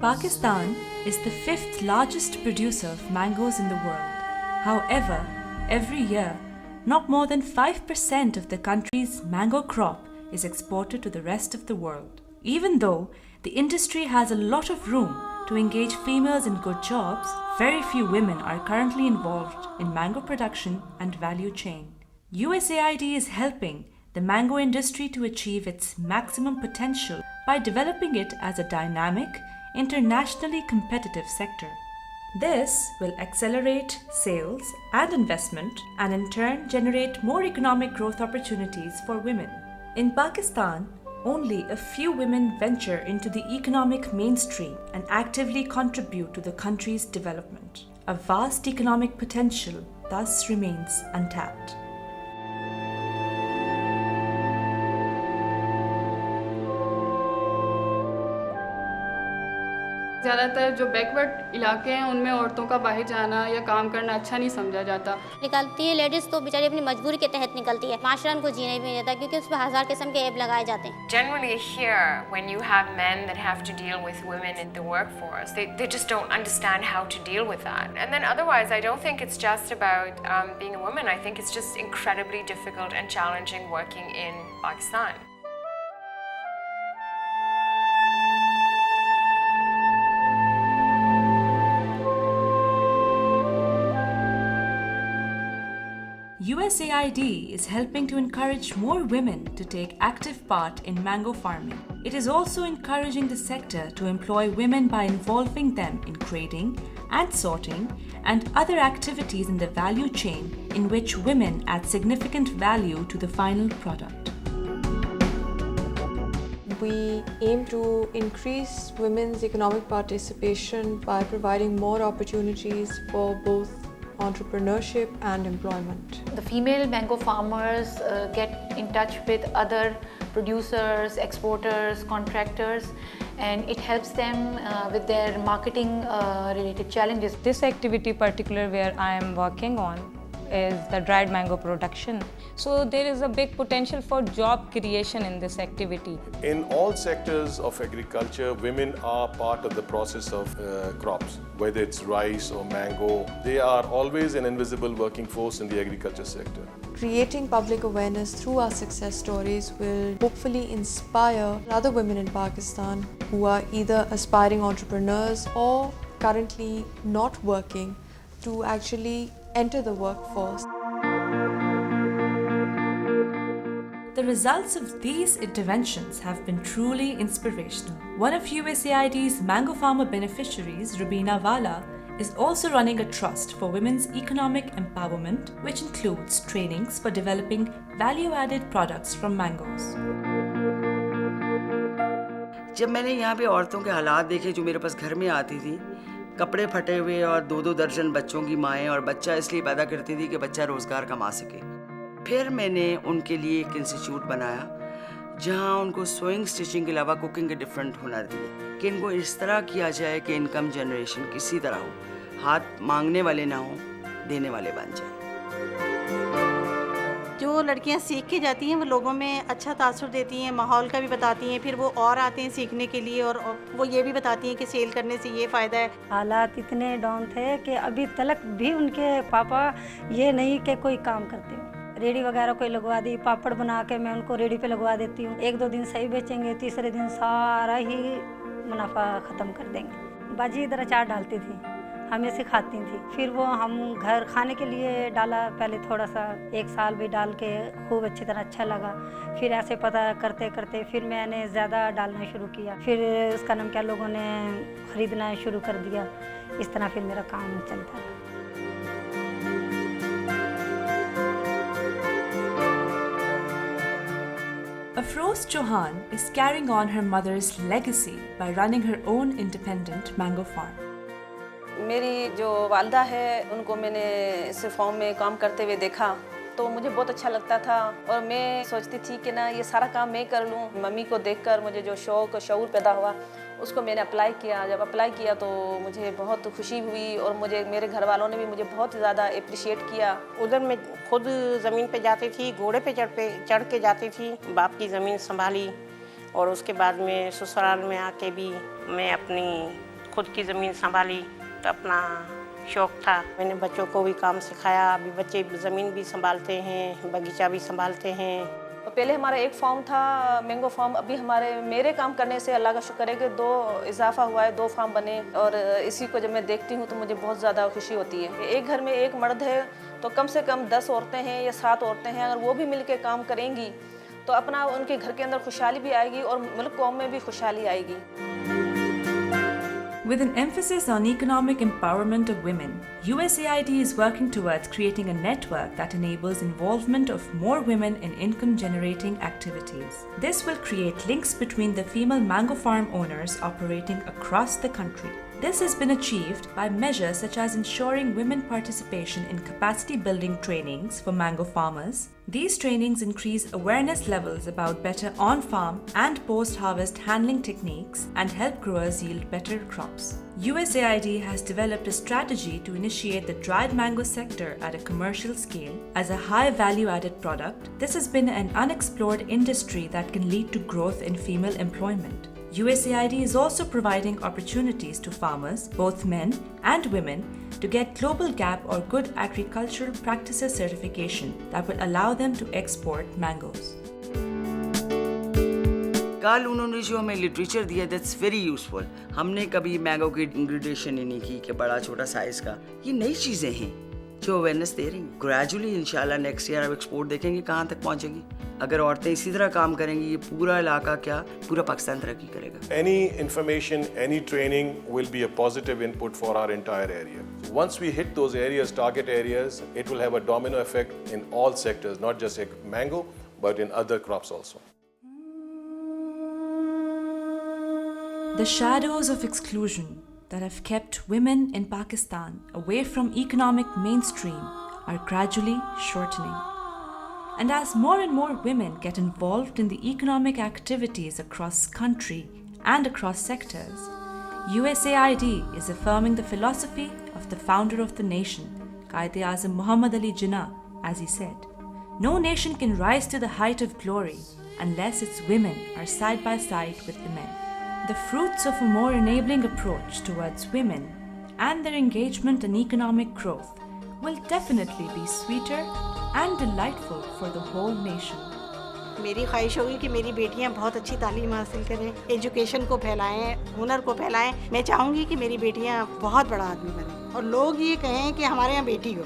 Pakistan is the fifth largest producer of mangoes in the world. However, every year, not more than 5% of the country's mango crop is exported to the rest of the world. Even though the industry has a lot of room to engage females in good jobs, very few women are currently involved in mango production and value chain. USAID is helping the mango industry to achieve its maximum potential by developing it as a dynamic, internationally competitive sector. This will accelerate sales and investment and in turn generate more economic growth opportunities for women. In Pakistan, only a few women venture into the economic mainstream and actively contribute to the country's development. A vast economic potential thus remains untapped. ज़्यादातर जो backward इलाके हैं उनमें औरतों का बाहर जाना या काम करना अच्छा नहीं समझा जाता। निकलती है लेडीज़ तो बेचारी अपनी मजबूरी के तहत निकलती है, माशरा उनको जीने भी नहीं देता क्योंकि उस पर हज़ार किस्म के ऐब लगाए जाते हैं। Generally here, when you have men that have to deal with women in the workforce, they just don't understand how to deal with that. And then otherwise, I don't think it's just about being a woman. I think it's just incredibly difficult and challenging working in Pakistan. USAID is helping to encourage more women to take active part in mango farming. It is also encouraging the sector to employ women by involving them in grading and sorting and other activities in the value chain in which women add significant value to the final product. We aim to increase women's economic participation by providing more opportunities for both entrepreneurship and employment. The female mango farmers get in touch with other producers, exporters, contractors, and it helps them with their marketing related challenges. This activity particular where I am working on is the dried mango production. So there is a big potential for job creation in this activity. In all sectors of agriculture, women are part of the process of crops, whether it's rice or mango. They are always an invisible working force in the agriculture sector. Creating public awareness through our success stories will hopefully inspire other women in Pakistan who are either aspiring entrepreneurs or currently not working to actually enter the workforce. The results of these interventions have been truly inspirational. One of USAID's mango farmer beneficiaries, Rubina Wala, is also running a trust for women's economic empowerment, which includes trainings for developing value-added products from mangoes. जब मैंने यहाँ पे औरतों के हालात देखे जो मेरे पास घर में आती थी, कपड़े फटे हुए और दो दर्जन बच्चों की माएँ और बच्चा इसलिए पैदा करती थी कि बच्चा रोज़गार कमा सके। फिर मैंने उनके लिए एक इंस्टीट्यूट बनाया जहाँ उनको सोइंग स्टिचिंग के अलावा कुकिंग के डिफरेंट हुनर दिए कि इनको इस तरह किया जाए कि इनकम जनरेशन किसी तरह हो, हाथ मांगने वाले ना हो, देने वाले बन जाए। जो लड़कियां सीख के जाती हैं वो लोगों में अच्छा तासुर देती हैं, माहौल का भी बताती हैं, फिर वो और आते हैं सीखने के लिए और वो ये भी बताती हैं कि सेल करने से ये फ़ायदा है। हालात इतने डाउन थे कि अभी तक भी उनके पापा ये नहीं कि कोई काम करते हो, रेडी वगैरह कोई लगवा दी, पापड़ बना के मैं उनको रेडी पे लगवा देती हूँ। एक दो दिन सही बेचेंगे, तीसरे दिन सारा ही मुनाफा ख़त्म कर देंगे। बाजी इधर अचार डालती थी, हमें सिखाती थी, फिर वो हम घर खाने के लिए डाला, पहले थोड़ा सा 1 साल भी डाल के खूब अच्छी तरह अच्छा लगा। फिर ऐसे पता करते करते फिर मैंने ज़्यादा डालना शुरू किया, फिर उसका नाम क्या लोगों ने ख़रीदना शुरू कर दिया। इस तरह फिर मेरा काम चलता रहा। Afroz Chauhan is carrying on her mother's legacy by running her own independent mango farm. मेरी जो वालदा है उनको मैंने इस फॉर्म में काम करते हुए देखा तो मुझे बहुत अच्छा लगता था और मैं सोचती थी कि ना ये सारा काम मैं कर लूँ। मम्मी को देखकर मुझे जो शौक़ और शऊर पैदा हुआ उसको मैंने अप्लाई किया। जब अप्लाई किया तो मुझे बहुत खुशी हुई और मुझे मेरे घर वालों ने भी मुझे बहुत ज़्यादा अप्रिशिएट किया। उधर मैं खुद ज़मीन पे जाती थी, घोड़े पे चढ़ के जाती थी, बाप की ज़मीन संभाली और उसके बाद में ससुराल में आके भी मैं अपनी खुद की ज़मीन संभाली तो अपना शौक़ था। मैंने बच्चों को भी काम सिखाया, अभी बच्चे ज़मीन भी संभालते हैं, बगीचा भी संभालते हैं। पहले हमारा एक फार्म था मैंगो फार्म, अभी मेरे काम करने से अल्लाह का शुक्र है कि 2 इजाफा हुआ है, 2 फार्म बने। और इसी को जब मैं देखती हूँ तो मुझे बहुत ज़्यादा खुशी होती है। एक घर में एक मर्द है तो कम से कम 10 औरतें हैं या 7 औरतें हैं, अगर वो भी मिल के काम करेंगी तो अपना उनके घर के अंदर खुशहाली भी आएगी और मुल्क कौम में भी खुशहाली आएगी। With an emphasis on economic empowerment of women, USAID is working towards creating a network that enables involvement of more women in income-generating activities. This will create links between the female mango farm owners operating across the country. This has been achieved by measures such as ensuring women participation in capacity-building trainings for mango farmers. These trainings increase awareness levels about better on-farm and post-harvest handling techniques and help growers yield better crops. USAID has developed a strategy to initiate the dried mango sector at a commercial scale as a high value-added product. This has been an unexplored industry that can lead to growth in female employment. USAID is also providing opportunities to farmers, both men and women, to get Global Gap or Good Agricultural Practices certification that will allow them to export mangoes. कल उन्होंने जो हमें literature दिया that's very useful. हमने कभी mango की इंग्रेडेशन ही नहीं की कि बड़ा छोटा साइज़ का, ये नई चीज़ें हैं जो अवेयरनेस दे रही हैं। ग्रेजुअली इंशाल्लाह नेक्स्ट ईयर अब एक्सपोर्ट देखेंगे कहाँ तक पहुँचेगी। अगर औरतें इसी तरह काम करेंगी, ये पूरा इलाका क्या पूरा पाकिस्तान तरक्की करेगा। Any information, any training will be a positive input for our entire area. Once we hit those areas, target areas, it will have a domino effect in all sectors, not just mango, but in other crops also. The shadows of exclusion that have kept women in Pakistan away from economic mainstream are gradually shortening. And as more and more women get involved in the economic activities across country and across sectors, USAID is affirming the philosophy of the founder of the nation, Quaid-e-Azam Muhammad Ali Jinnah, as he said, "No nation can rise to the height of glory unless its women are side by side with the men." The fruits of a more enabling approach towards women and their engagement in economic growth will definitely be sweeter and delightful for the whole nation. मेरी ख्वाहिश होगी कि मेरी बेटियां बहुत अच्छी तालीम हासिल करें, एजुकेशन को फैलाएं, हुनर को फैलाएं। मैं चाहूँगी कि मेरी बेटियां बहुत बड़ा आदमी बनें और लोग ये कहें कि हमारे यहाँ बेटी हो।